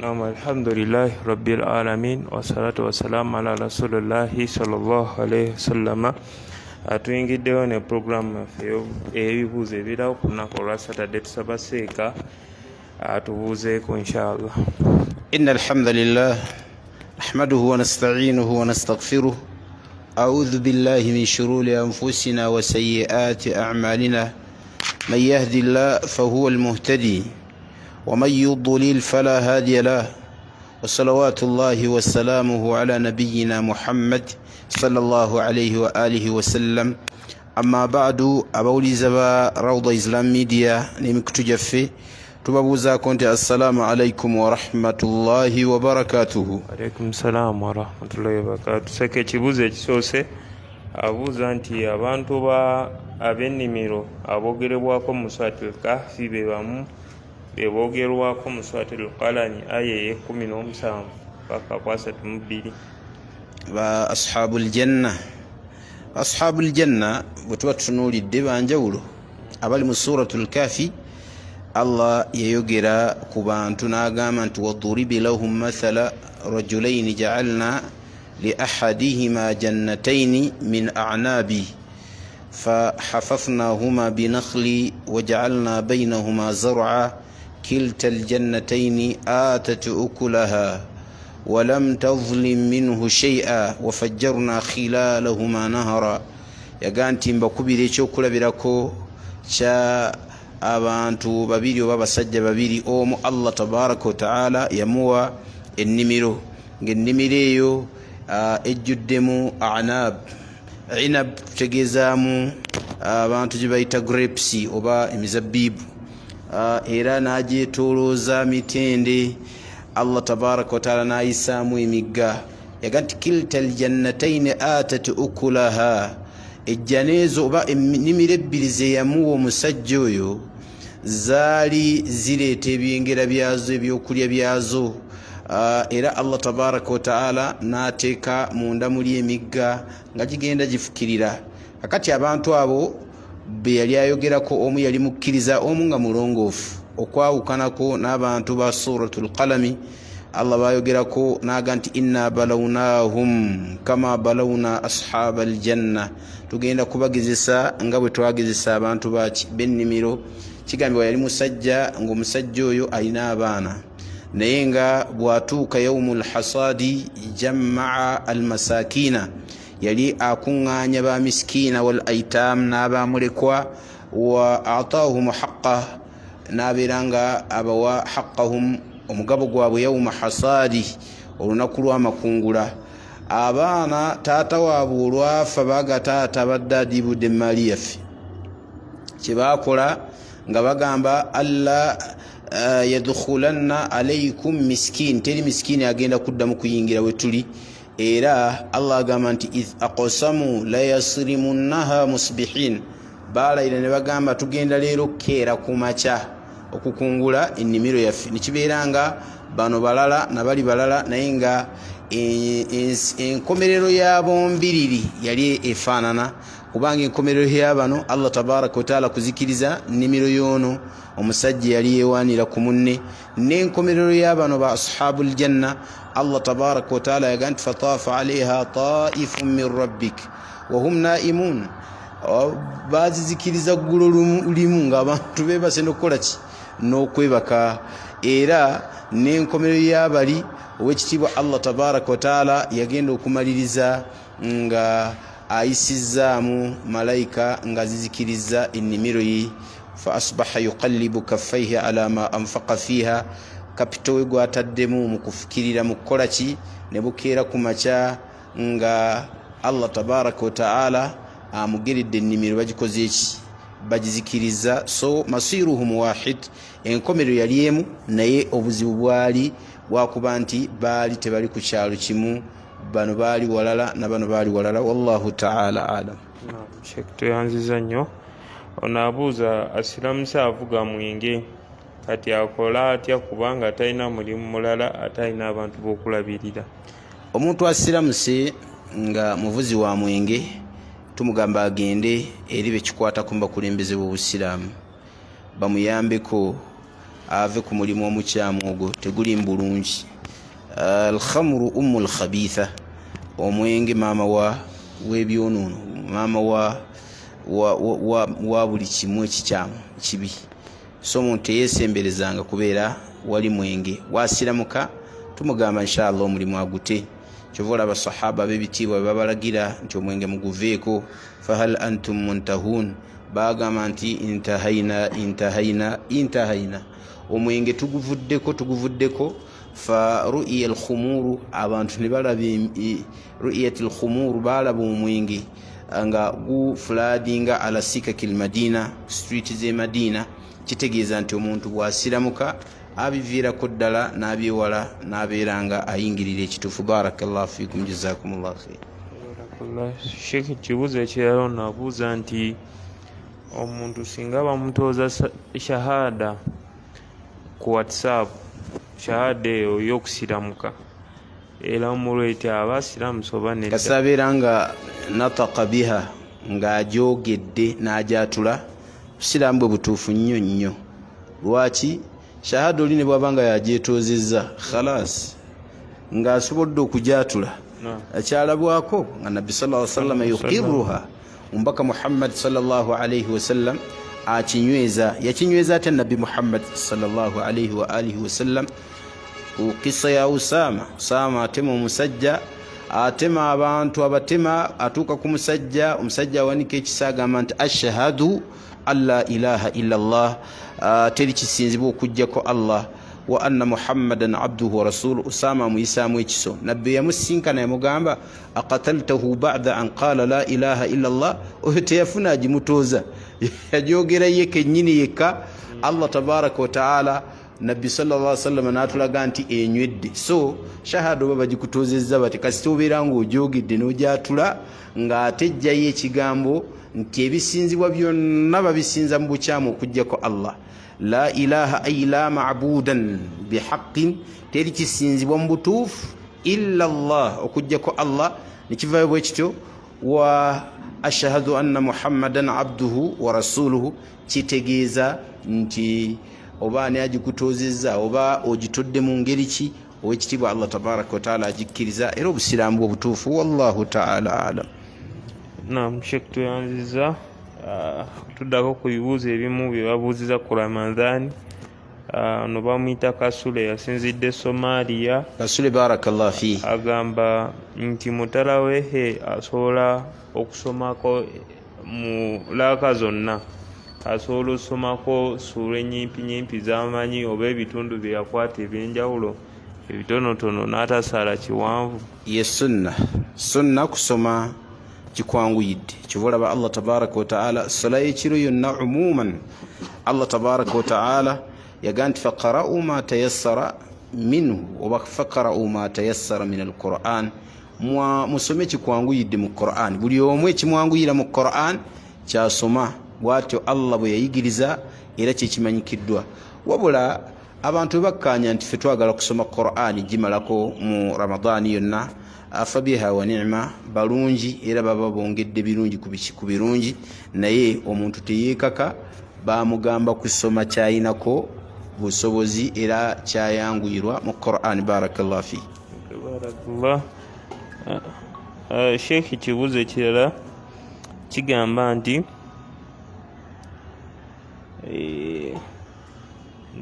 Naam, alhamdulillahi rabbil alamin wassalatu wassalamu ala rasulillahi sallallahu alaihi wasallam. Tuyingiddewo ne programu yaffe ebibuuzo ebirala ku lunaku olwa Saturday. Tusaba Seeka atubuuzeeko inshallah. Innal hamdalillah nahmaduhu wa nasta'inuhu wa nastaghfiruh. A'udhu billahi min shururi anfusina wa sayyiati a'malina. Man yahdihillahu fahuwal muhtadi wa man yudlil fala hadiya lahu. Wa salawatullahi wa salamuhu ala nabiyyina Muhammad sallallahu alayhi wa alihi wa sallam. Amma ba'du, abawuliza ba Rawda Islam Media n'emikutu gyaffe tubabuuzaako nti assalamu alaikum wa rahmatullahi wa barakatuhu. Alaikum salam wa rahmatullahi wa barakatuhu. Tuseke ekibuuzo ekisoose abuuza nti abantu ab'ennimiro aboogerebwako mu Suratul Kahfi be bamu bebogerwako mu Suratul Qalami aya 17 paka 32. Ba ashabul janna bwe tuba tutunuulidde banjawulo. Abali mu Suratul Kahfi, Allah yayogera ku bantu n'agamba nti waduribi lahum mathala rajulaini ja'alna li ahadihima jannataini min a'nabi فحففناهما بنخل وجعلنا بينهما زرعا كلتا الجنتين آتت أكلها ولم تظلم منه شيئا وفجرنا خلالهما نهرا. يغانتي mbakubira ekyokulabirako kya abantu babiri oba basajja babiri. Omu Allah tabaraka wa taala yamuwa ennimiro, ng'ennimiro eyo ejjuddemu inab tutegeezaamu abantu gye bayita grapes oba emizabbibu, era n'agyetoolooza mitende. Allah tabaraka wa taala n'ayisaamu emigga. yaga nti kilta aljannataini atat ukulaha, ejjana ezo oba ennimiro ebbiri ze yamuwa omusajja oyo zaali zireeta ebyengera byazo, ebyokulya byazo. Era Allah tabaraka wa taala n'ateeka munda muli emigga nga gigenda gifukirira. Kakati abantu abo be yali ayogerako, omu yali mukkiriza, omu nga mulongoofu, okwawukanako n'abantu ba Suratul Qalami. Allah bayogerako n'aga nti inna balawnahum kama balawna ashabal janna, tugenda kubagezesa nga bwe twagezesa abantu b'ennimiro. Kigambibwa yali musajja, ng'omusajja oyo alina abaana, naye nga bwatuuka yawmul hasadi jammaa almasakina, yali akuŋŋaanya ba miskiina wal aitam n'abamulekwa, wa ataahum haqqa, n'abeera nga abawa haqqahum, omugabo gwabwe yawma hasadi, olunaku lw'amakungula. Abaana taata waabwe olwafa baga taata badde adiibudde emaali yaffe, kye baakola nga bagamba alla yadkhulanna alaykum miskin, teri miskini agenda kuddamu kuyingira we tuli. Era Allah agamba nti idh aqsamu la yasrimunnaha musbihin, balayira ne bagamba tugenda leero keera ku makya okukungula ennimiro yaffe. Nekibeera nga bano balala nabali balala, naye nga enkomerero y'abombiriri yali efaanana, kubanga enkomerero y'abano Allah tabaraka wa taala kuzikiriza nnimiro y'ono omusajja yali yeewaanira ku munne, n'enkomerero y'abano ba ashabul janna Allah tabaraka wa taala yaga nti fataafa alaiha taifun min rabbik wa hum naimun, bazizikiriza ggulo limu ng'abantu beebase n'okukola ki, n'okwebaka. Era n'enkomerero y'abali ow'ekitiibwa Allah tabaraka wa taala yagenda okumaliriza nga ayisizaamu malayika nga zizikiriza ennimiro ye. Fa asbaha yuqallibu kaffaihi ala ma anfaqa fiha, kapito we gwataddemu mu kufukirira mu kukola ki, ne bukeera ku makya nga Allah tabaraka wa taala amugeredde ennimiro bagikoze eki, bagizikiriza. So masiruhum wahid, enkomerero yali emu, naye obuzibu bwali bwakuba nti baali tebali ku kyalo kimu, bano baali walala na bano baali walala. Wallahu taala alam. Sheikh, tuyanziza nnyo. Ono abuuza asiramuse avuga mwenge, kati akola atya kubanga talina mulimu mulala ate alina abantu b'okulabirira? Omuntu asiramuse nga muvuzi wa mwenge tumugamba agende eri bekikwata ku bakulembeze b'Obusiraamu bamuyambeko, ave ku mulimu omukyamu ogwo teguli mbulungi. Alkhamru ummul khabitha, omwenge maama w'ebyonoono, maama wa buli kimu ekikyamu kibi. So omuntu teyeesemberezanga kubeera wali mwenge. Wasiramuka tumugamba inshallah omulimu agute. Kyova olaba sahaba b'ebitiibwa bwe babalagira nti omwenge muguveeko, fahal antum muntahun, bagamba nti intahaina, omwenge tuguvuddeko. Fa ru'iya al-khumuru, abantu ne balaba ru'iyat al-khumuru, balaba omwenge nga gufuladinga ala sikakil Madina, street ze Madina. Kitegeeza nti omuntu bw'asiramuka abiviirako ddala n'abyewala n'abeera nga ayingirira ekituufu. Barakallahu fiikum, jazakumullahu khair. Sheikh, kibuuzo ekirala naabuuza nti omuntu singa bamutooza shahada ku WhatsApp, shahada eyo y'okusiramuka, era omulweti aba asiramusa oba nedda? Kasabeera nga nataqa biha, ng'agyogedde n'agyatula, busiraamu bwe butuufu nnyo. Lwaki? Shahada oli ne bw'abanga yagyetoozezza khalas ng'asobodde okugyatula, akyalabwako nga nabbi sallallahu alaihi wasallam yuqirruha, omubaka Muhammad sallallahu alaihi wasallam akinyweza. Yakinyweza ate nabbi Muhammad sallallahu alaihi wa alihi wasallam ku kisa ya Usama atema omusajja, atema abantu abatema, atuuka ku musajja, omusajja awanika ekisaaga nti ashhadu an la ilaha illa Allah, teri kisinzibwa okujjako Allah, wa anna Muhammadan abduhu wa rasuluhu. Usama muyisaamu ekiso. Nabbi yamusinkana yamugamba aqataltahu ba'da an qala la ilaha illa Allah, oyo teyafuna agimutooza, yagyogera ye kennyini yekka. Allah tabaraka wa taala, nabbi sallallahu alaihi wasallam n'atulaga nti enywedde. So shahada oba bagikutoozezza bati, kasita obeera ng'ogyogedde n'ogyatula ng'ate ejjayo ekigambo nti ebisinzibwa byonna babisinza mu bukyamu okujjako Allah. La ilaha ay la ma'budan bihaqqin, teri kisinzibwa mu butuufu illa Allah, okujjako Allah. Nekivaayo bwe kityo, wa ashhadu anna Muhammadan abduhu wa rasuluhu, kitegeeza nti oba ani agikutoozezza oba ogitodde mu ngeri ki, ow'ekitiibwa Allah tabaraka wa taala agikkiriza, era obusiraamu bwe butuufu. Wallahu taala alam. Naam, Sheikh, tuyanziza tuddako ku bibuuzo ebimu bye babuuziza ku Ramadhaani. Ono bamuyita Kasule, yasinzidde Somalia. Kasule, barakallahu fi, agamba nti mutala wehe asobola okusomako mu laaka zonna, asobola osomako suura ennyimpi z'amanyi oba ebitundu bye yakwata ebyenjawulo ebitonotono n'atasaala kiwanvu. ye sunna kusoma kikwanguyidde. Kyova olaba Allah tabaraka wa taala sola y'ekiro yonna umuman, Allah tabaraka wa taala yagaa nti faqara'u ma tayassara minhu, oba faqara'u ma tayassara min alquran, musome kikwanguyidde mu Quran. Buli omu ekimwanguyira mu Quran kyasoma. Bw'atyo Allah bwe yayigiriza, era kyekimanyikiddwa. Wabula abantu bakkaanya nti ffe twagala kusoma Quran gimalako mu Ramadhaani yonna, afabiha wa ni'ma, balungi era baba bongedde birungi ku birungi, naye omuntu teyeekaka, bamugamba kusoma kyayinako busobozi era kyayanguyirwa mu Quran. Barakallahu fi. Barakallah. Sheikh, kibuuzo ekirala kigamba nti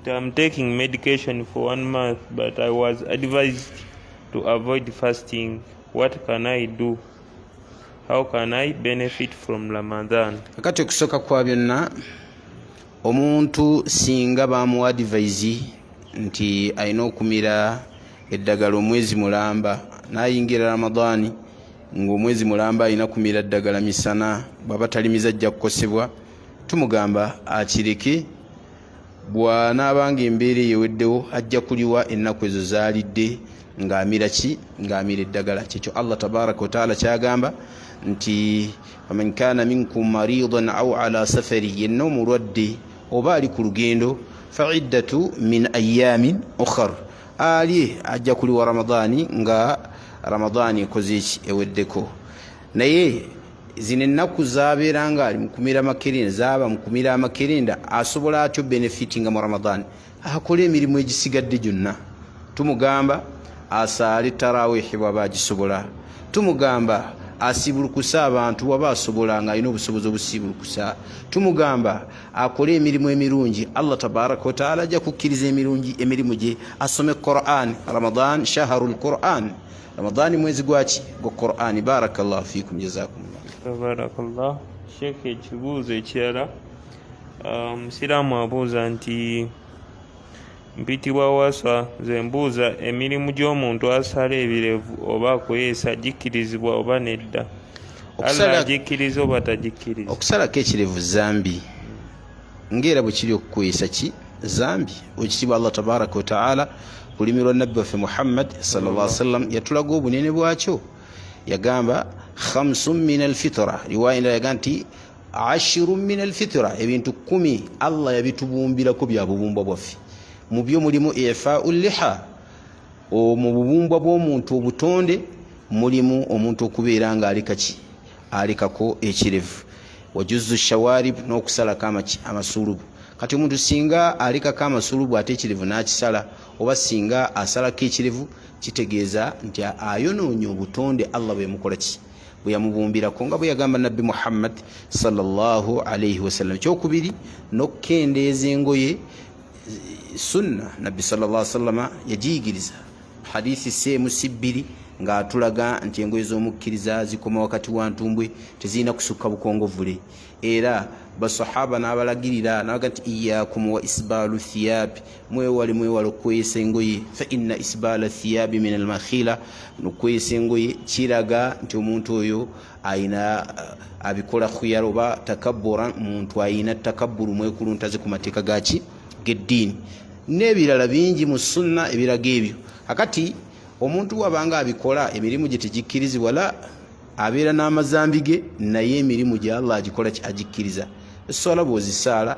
I'm taking medication for 1 month, but I was advised to avoid fasting. What can I do? How can I benefit from Ramadan? Kakati okusooka kwa byonna, omuntu singa bamuwa advise nti alina okumira eddagala omwezi mulamba, n'ayingira Ramadhaani ng'omwezi mulamba alina kumira eddagala misana, bw'aba talimiza ajja kukosebwa, tumugamba akireke. Bw'anaabanga embeera eyeweddewo ajja kuliwa ennaku ezo zaalidde ng'amira ki? Ng'amira eddagala. Kyekyo Allah tabaraka wa taala kyagamba nti faman kana minkum maridan aw ala safari, yenna omulwadde oba ali ku lugendo, fa iddatu min ayamin ukhar, ali ajja kuliwa Ramadhaani nga Ramadhaani ekoze eki? Eweddeko. Naye zino ennaku zaabeera nga ali mukumira makerenda, zaaba mukumira amakerenda, asobola atyo benefitinga mu Ramadhaani? akola emirimu egisigadde gyonna. Tumugamba asaale tarawihi bwaba agisobola, tumugamba asibulukusa abantu waba asobola nga alina obusobozi obusibulukusa, tumugamba akole emirimu emirungi. Allah tabaraka wa taala ajja kukkiriza emirimu gye. Asome Quran. Ramadan shahrul Quran, Ramadan mwezi gwaki gwa Quran. Barakallahu fikum, jazakumullah. Tabarakallah. Sheikh, ekibuuzo ekirala, omusiraamu abuuza nti mpitibwa waswa, nze mbuuza emirimu gy'omuntu asala ebirevu oba akweyesa gikkirizibwa oba nedda? Allah agikkiriza oba tagikkiriza? Okusalako ekirevu zambi, ng'era bwe kiri okukweyesa ki zambi. Ekitiibwa Allah tabaraka wa taala kulimi lwa nabbi waffe Muhammad sallallahu alaihi wasallam yatulaga obunene bwakyo. Yagamba 5 min alfitra, riwaya endala yaga nti 10 min alfitra, ebintu 10 Allah yabitubumbirako bya bubumbwa bwaffe. Mu byo mulimu ifa'ul liha, mu bubumbwa bw'omuntu obutonde mulimu omuntu okubeera nga alikako ekirevu. Wajuzu shawarib, n'okusalako amasulubu. Kati omuntu singa alikako amasulubu ate ekirevu n'akisala, oba singa asalako ekirevu, kitegeeza nti ayonoonye obutonde Allah bwe yamukola ki, bwe yamubumbirako, nga bwe yagamba nabbi Muhammad sallallahu alaihi wasallam. Ekyokubiri, n'okukendeeza engoye sunna. Nabbi sallallahu alaihi wasallam yagiyigiriza hadithi semu sibbiri nga atulaga nti engoye z'omukkiriza zikoma wakati wa ntumbwe, tezirina kusukka bukongovule. Era basahaba n'abalagirira nabaga nti iyyakum wa isbalu thiyabi, mwewale okweyesa engoye, fa inna isbala thiyabi min almakhila, nokweyesa engoye kiraga nti omuntu oyo ayina abikola khuyara oba takabburan, muntu ayina takabburu, mwekuluntaze ku mateeka gaki g'eddiini, n'ebirala bingi mu sunna ebiraga ebyo. Akati omuntu wabanga abikola emirimu gye tegikkirizibwa, la abeera n'amazambi ge, naye emirimu gye Allah agikola agikkiriza. Essola bw'ozisaala,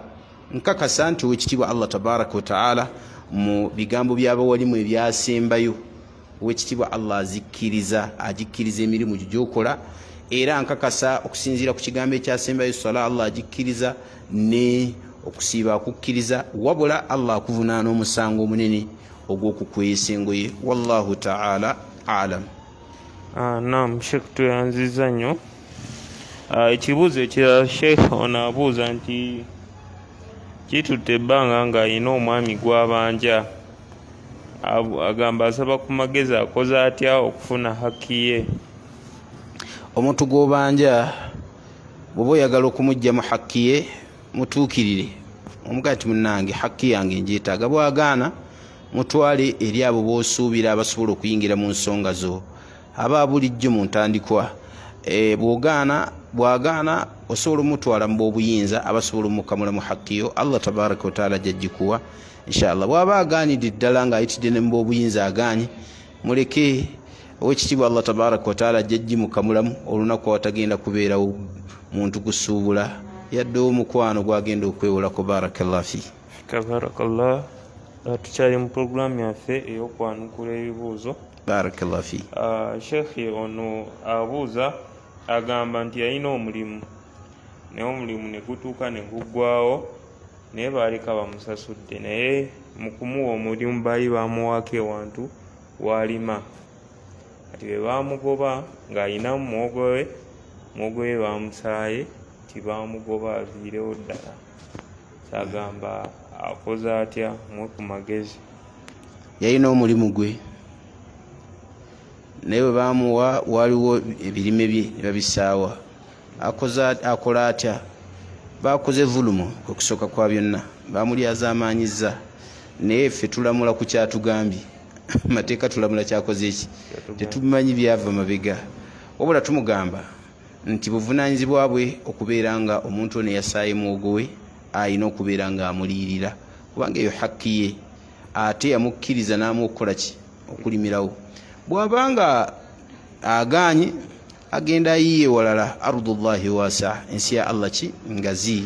nkakasa nti owekitiibwa Allah tabaraka wa taala mu bigambo by'abawalimu ebyasembayo, owekitiibwa Allah agikkiriza emirimu gye gy'okola. Era nkakasa okusinziira ku kigambo ekyasembayo, essola Allah agikkiriza, ne okusiiba akukkiriza, wabula Allah akuvunaana omusango omunene ogw'okukweyesa engoye. Wallahu taala alam. Naam, Sheikh, tuyanziza nnyo. Ekibuuzo ekirala, Sheikh ono abuuza nti kitutte ebbanga ng'alina omwami gw'abanja, agamba asaba ku magezi akoze atya okufuna hakki ye? Omuntu gw'obanja bw'oba oyagala okumuggya mu hakki ye, mutuukirire, omugaa nti munnange hakki yange njeetaaga. Bw'agaana, mutwale eri abo b'osuubira abasobola okuyingira mu nsonga zo, aba bulijjo mu ntandikwa. Bw'agaana, osobola omutwala mu b'obuyinza abasobola omukamula mu hakki yo. Allah tabaraka wa taala ajjagikuwa inshallah. Bw'aba agaanidde ddala ng'ayitidde ne mu b'obuyinza agaanye, muleke. Owekitiibwa Allah tabaraka wa taala ajjagimukamulamu olunaku awatagenda kubeerawo muntu kusuubula yadde omukwano gwagenda okwewolako. Barakallahu fi. Tabarakallah. Tukyali mu puroguramu yaffe ey'okwanukula ebibuuzo. Barakallahu fi. Sheikh ono abuuza, agamba nti yalina omulimu, naye omulimu ne gutuuka ne guggwawo, naye baaleka bamusasudde, naye mu kumuwa omulimu baali bamuwaako ewantu w'alima. Kati bwe baamugoba ng'alina mwogowe bamusaaye, tibamugoba aviirewo ddala. Kyagamba akoze atya mwe ku magezi? Yalina omulimu gwe, naye bwe baamuwa waliwo ebirime bye ne babisaawa. Akola atya? Baakoze vulumu okusooka kwa byonna, baamulyazaamanyiza. Naye ffe tulamula ku kyatugambye. Mateeka tulamula kyakoze eki, tetumanyi byava mabega, wabula tumugamba nti buvunaanyizibwa bwe okubeera nga omuntu ono yasaaye mwogo we ayina okubeera nga amuliyirira, kubanga eyo hakki ye, ate yamukkiriza n'amukola ki, okulimirawo. Bw'abanga agaanye, agenda ayiye walala. Ardullahi wasa, ensi ya Allah ki ngazi,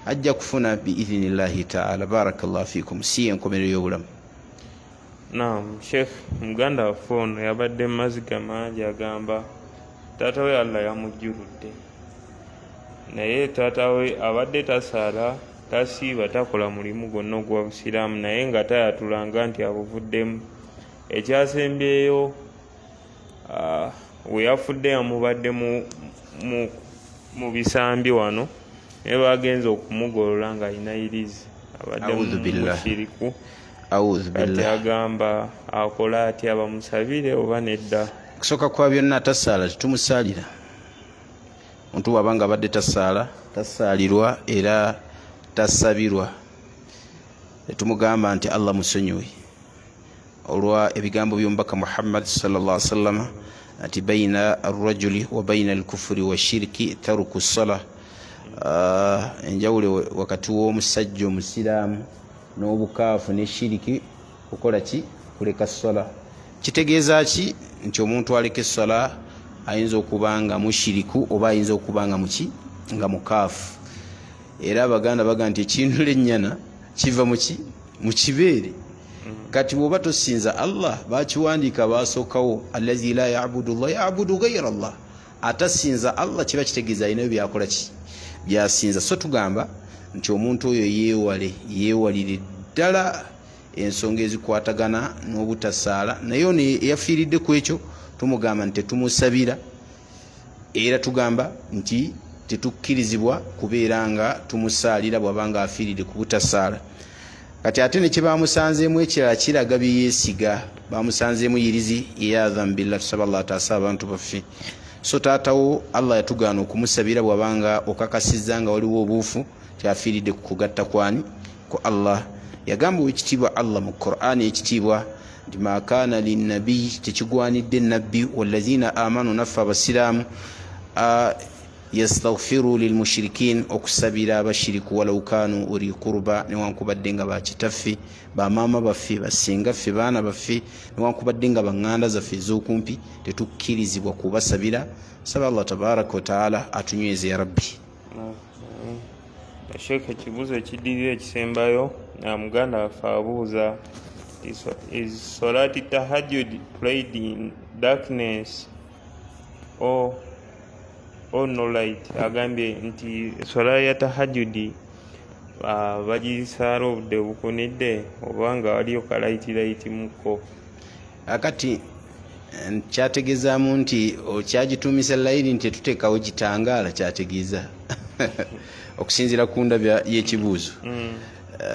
ajja kufuna biidhinillahi taala. Barakallahu fikum. Si enkomerero y'obulamu. Naam, Sheikh, muganda waffe ono yabadde maziga mangi, agamba taata we Allah yamujjuludde, naye taata we abadde tasaala tasiiba takola mulimu gwonna ogwa busiraamu naye nga tayatulanga nti abuvuddemu. Ekyasembyeyo we yafudde yamubadde mu bisambi wano naye bagenza okumugolola nga alina irizi abadde mushiriku ate agamba akola atya bamusabire oba nedda. Kusooka kwa byonna tasaala tetumusaalira. Omuntu bw'abanga abadde tasaalirwa era tasabirwa tumugamba nti Allah musonyiwe olwa ebigambo by'omubaka Muhammad sallallahu alaihi wasallam ati baina arrajuli wa baina alkufri wa shirki taruku ssalah. Enjawulo wakati w'omusajja omusiraamu n'obukaafu ne shiriki kukola ki? Kuleka ssala. Kitegeeza ki? Nti omuntu aleka essala ayinza okuba nga mushiriku oba ayinza okuba nga muki? Nga mukaafu. Era abaganda baga nti ekintu lennyana kiva mu kibeere. Kati bw'oba tosinza Allah bakiwandiika basookawo allazi la ya'budu Allah ya'budu ghayra Allah. Atasinza Allah kiba kitegeeza alina byakola ki? Byasinza. So tugamba nti omuntu oyo yeewalire ddala ensonga ezikwatagana n'obutasaala naye ono eyafiiridde ku ekyo tumugamba nti tetumusabira era tugamba nti tetukkirizibwa kubeera nga tumusaalira bw'abanga afiiridde ku butasaala. Kati ate ne kye bamusanzeemu ekirala kiraga bye yeesiga. Bamusanzeemu yirizi iyadhan billah. Tusaba Allah ataasa abantu baffe. So taatawo Allah yatugaana okumusabira bw'abanga okakasizza nga waliwo obuufu kyafiiridde ku kugatta kwani ku Allah. Yagamba ekitiibwa Allah mu Qur'ani ekitiibwa nti ma kaana linnabiyi tekigwanidde nabbi wallazina amanu naffe abasiraamu yastaghfiru lilmushirikin okusabira abashiriku walau kanu uli kurba newankubadde nga bakitaffe bamaama baffe basengaffe baana baffe newankubadde nga baŋŋanda zaffe ez'okumpi tetukkirizibwa kubasabira. Saba Allah tabaraka wa taala atunyweze ya rabbi. Sheikh ekibuuzo ekiddirira ekisembayo muganda waffe abuuza is solati tahajjud prayed in darkness or no light? Agambye nti sola ya tahajjudi bagisaala obudde bukunidde obanga waliyo kalaiti muko. Akati kyategeezaamu nti okyagituumisa layiri nti tetuteekawo kitangaala kyategeeza okusinziira ku ndabya y'ekibuuzo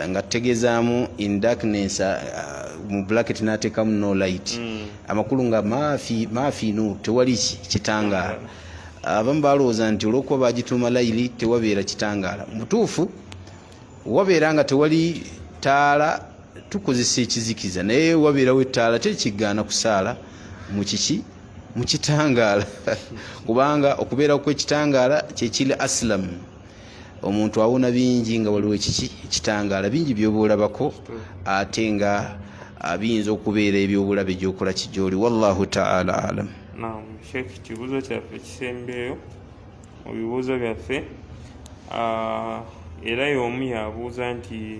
nga tutegeezaamu in darkness mu bracket n'ateekamu no light amakulu nga maafi no tewali kitangaala. Abamu balowooza nti olw'okuba bagituuma layiri tewabeera kitangaala. Mutuufu wabeera nga tewali taala tukozesa ekizikiza naye wabeerawo ettaala tekigaana kusaala mu kitangaala kubanga okubeerawo kw'ekitangaala kyekiri asilamu. Omuntu awona bingi nga waliwo ekitangaala bingi by'obuulabako ate nga biyinza okubeera ebyobulabe gy'okola kigyoli. Wallahu ta'ala alam. Naam, Sheikh kibuuzo kyaffe kisembeyo mu bibuuzo byaffe era y'omu yabuuza nti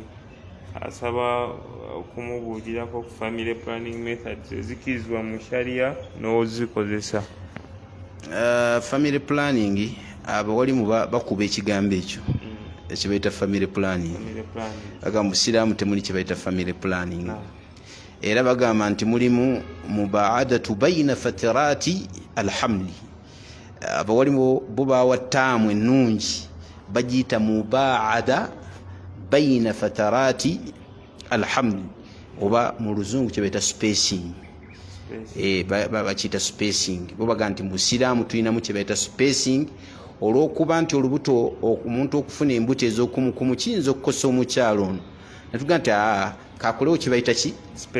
asaba okumubuulirako ku family planning methods ezikkirizibwa mu sharia n'ozikozesa. Family planning abawalimu bakuba ekigambo ekyo ekibayita family planning. Bagamba Busiraamu temuli kibayita family planning. Era bagamba nti mulimu mubaadatu baina fatirati alhamli. Abawalimu bo bawa ttaamu ennungi bagiyita mubaada baina fatirati alhamli oba mu luzungu kyebayita spacing. Bakiyita spacing. Bo bagamba nti mu Busiraamu tulinamu kyebayita spacing olw'okuba nti olubuto omuntu okufuna embuto ez'okumukumu kiyinza okukosa omukyalo ono. Netugamba nti kakolewo kyebayita ki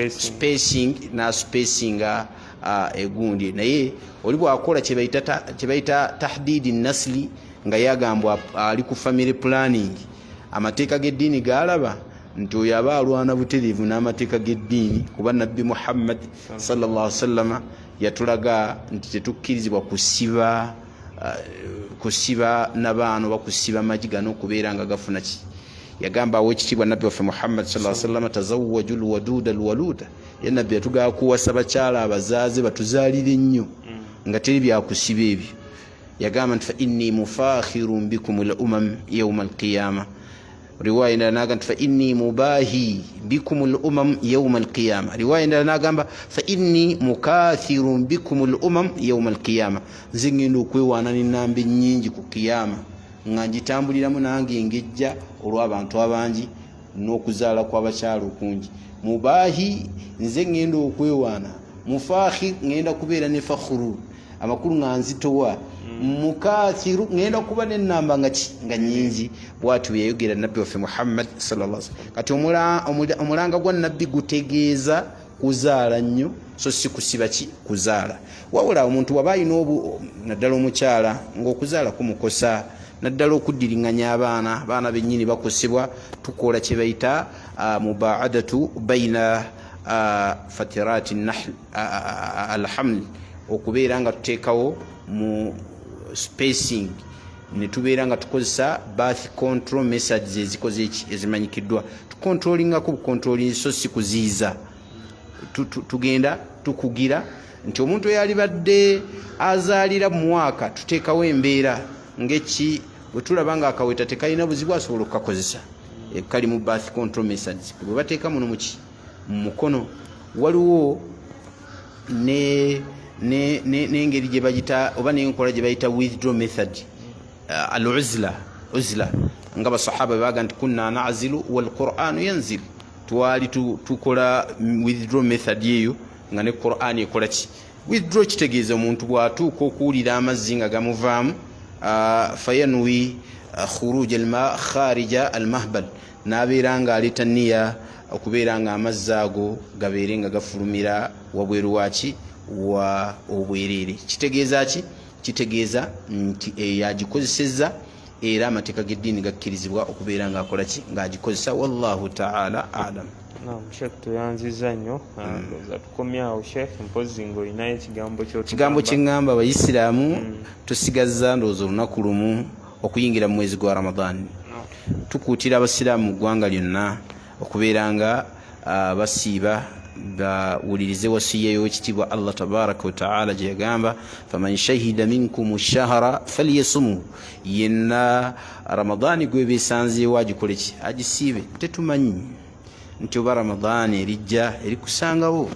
spacing na spacinga egundi naye oli bwakola kyebayita tahdidi nasli nga yagambwa ali ku family planning amateeka g'eddiini galaba nti oyo aba alwana butereevu n'amateeka g'eddiini kuba nabbi Muhammad sallallahu alaihi wasallam yatulaga nti tetukkirizibwa kusiba nabaana oba kusiba magi gano okubeera nga gafuna ki. Yagamba aw'ekitiibwa nabbi waffe Muhammad sallallahu alaihi wasallam tazawwaju alwaduda alwaluda. Ye nabbi yatugamba kuwasa bakyala abazaaze batuzaalire ennyo nga teri byakusiba ebyo. Yagamba nti fa inni mufakhirun bikum al umam yawma al qiyama. riwaya endala n'agamba fa inni mubahi bikum al-umam yawma al-qiyama, riwaya endala n'agamba fa inni mukathirun bikum al-umam yawma al-qiyama, nze ngenda okwewaana n'ennamba ennyingi ku kiyama nga ngitambuliramu nange ngejja olw'abantu abangi n'okuzaala kw'abakyala okungi. Mubahi nze ngenda okwewaana, mufakhir ngenda kubeera ne fakhuru amakulu nga nzitowa, mukathiru ngenda kuba n'ennamba nga nyingi. Bw'atyo yayogera nabbi waffe Muhammad sallallahu alaihi wasallam. Kati omulanga gwa nabbi gutegeeza kuzaala nnyo so si kusiba kuzaala. Wabula omuntu waba alina naddala omukyala ng'okuzaala kumukosa, naddala okuddiringanya abaana bennyini bakosebwa, tukola kye bayita mubaadatu baina fatirati alhaml, okubeera nga tuteekawo mu spacing, ne tubeera nga tukozesa birth control messages ezikoze ezimanyikiddwa, tukontrolingako bukontroli so si kuziiza. Tugenda tukugira nti omuntu eyali badde azaalira mu mwaka tuteekawo embeera ng'eki bwe tulaba nga akaweta tekalina buzibu asobola okukakozesa, kali mu birth control messages. Bwe bateeka muno mu mukono, waliwo n'engeri gye bagita oba n'enkola gye bayita withdraw method, al-uzla nga basahaba bebaga nti kunna na'zilu wal qur'anu yanzil, twali tukola withdraw method eyo nga ne Qur'an ekola ki. Withdraw kitegeeza omuntu bw'atuuka okuwulira amazzi nga gamuvaamu, fayanwi khuruj alma kharija almahbal, n'abeera nga aleeta nniya okubeera nga amazzi ago gabeere nga gafulumira wabweru waki wa obwereere. Kitegeeza ki? Kitegeeza nti yagikozesezza era amateeka g'eddiini gakkirizibwa okubeera nga akola ki, ng'agikozesa. Wallahu ta'ala a'lam. Naam, Sheikh tuyanziza nnyo. Ndoza tukomyawo Sheikh, mpozi ng'olinayo ekigambo ky'otugamba. Kigambo kye ngamba abayisiraamu tusigazza ndowooza olunaku lumu okuyingira mu mwezi gwa Ramadani. Tukuutira abasiraamu mu ggwanga lyonna okubeera nga basiiba bawulirize wasiya y'owekitiibwa Allah tabaraka wa ta'ala gye yagamba faman shahida minkum ash-shahra falyasumhu, yenna Ramadani gwe beesanzeewo agikole ki, agisiibe. Tetumanyi nti oba Ramadani erijja erikusangawo,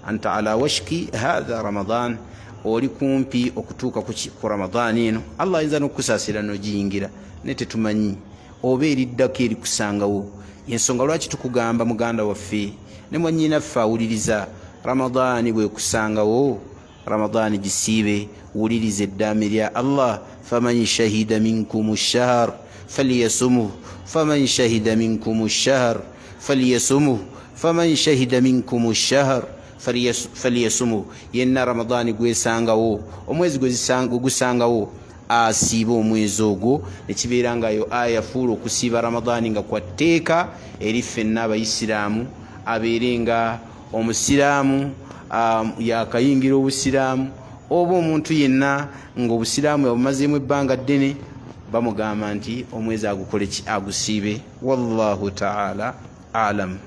anta ala washki hadha Ramadan, oli kumpi okutuuka ku Ramadani eno, Allah ayinza n'okukusaasira n'ogiyingira, ne tetumanyi oba eriddako erikusangawo. Yensonga lwaki tukugamba muganda waffe ne mwannyinaffe awuliriza, Ramadani bwe kusangawo, Ramadani gisiibe, wuliriza eddaame lya Allah, faman shahida minkum ash-shahr falyasumhu, faman shahida minkum ash-shahr falyasumhu, faman shahida minkum ash-shahr falyasumhu. Yenna Ramadani gwesangawo, omwezi gusangawo, asiiba omwezi ogwo, nekibeera ngayo aya fuula okusiiba Ramadani nga kwa tteeka eri ffenna abayisiraamu, abeere nga omusiraamu yakayingira obusiraamu, oba omuntu yenna ng'obusiraamu yabumazeemu ebbanga ddene, bamugamba nti omwezi agukole ki, agusiibe. Wallahu ta'ala a'lam.